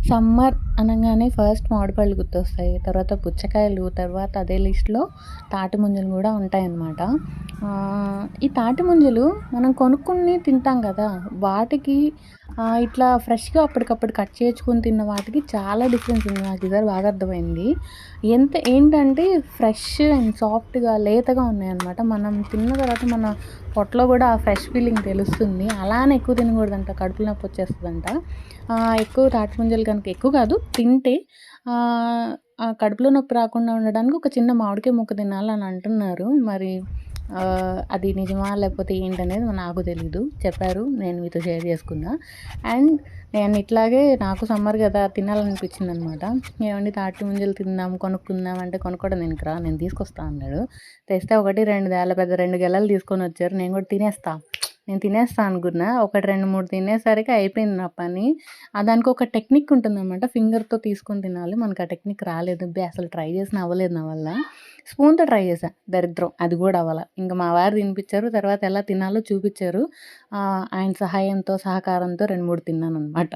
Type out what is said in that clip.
Summer అనంగానే first మామిడిపళ్ళు గుర్తొస్తాయి. తర్వాత పుచ్చకాయలు, తర్వాత అదే లిస్ట్‌లో తాటి ముంజలు గూడా ఉంటాయన్నమాట. ఈ తాటి ముంజలు మనం కొనుక్కొని తింటాం గదా! వాటికి ఇట్లా ఫ్రెష్‌గా అప్పటికప్పుడు కట్ చేయించుకొని తిన్న వాటికి చాలా డిఫరెన్స్ ఉంది. నాకు ఈసారి బాగా అర్థమైంది. ఏంటంటే ఫ్రెష్ అండ్ సాఫ్ట్‌గా లేతగా ఉన్నాయన్నమాట. మనం తిన్న తర్వాత మన పొట్టలో గూడా ఆ ఫ్రెష్ ఫీలింగ్ తెలుస్తుంది. అలా అని ఎక్కువ తినకూడదంట. కడుపులో నొప్పి వచ్చేస్తదంట. ఎక్కువ తాటి ముంజలు కనుక ఎక్కువ కాదు తింటే కడుపులో నొప్పి రాకుండా ఉండడానికి ఒక చిన్న మామిడికాయ ముక్క తినాలని అంటున్నారు. మరి అది నిజమా లేకపోతే ఏంటనేది నాకు తెలీదు. చెప్పారు. నేను మీతో షేర్ చేసుకున్నా. అండ్ నేను ఇట్లాగే నాకు సమ్మర్ కదా తినాలనిపించిందనమాట. ఏవండీ తాటి ముంజలు తిందాం, కొనుక్కుందాం అంటే కొనుక్కోవడం దేనికిరా నేను తీసుకొస్తా అన్నాడు. తెస్తే 1, 2 పెద్ద 2 గెలలు తీసుకొనొచ్చారు. నేను తినేస్తా అనుకున్నా. 1, 2, 3 తినేసరికి అయిపోయింది నా పని. దానికి ఒక టెక్నిక్ ఉంటుందనమాట. ఫింగర్‌తో తీసుకొని తినాలి. మనకు ఆ టెక్నిక్ రాలేదు. అసలు ట్రై చేసినా అవ్వలేదు నా వల్ల. స్పూన్‌తో ట్రై చేశా. దరిద్రం. అది కూడా అవ్వల. ఇంక మా వారు తినిపించారు. తర్వాత ఎలా తినాలో చూపిచ్చారు. ఆయన సహాయంతో, సహకారంతో 2, 3 తిన్నాననమాట.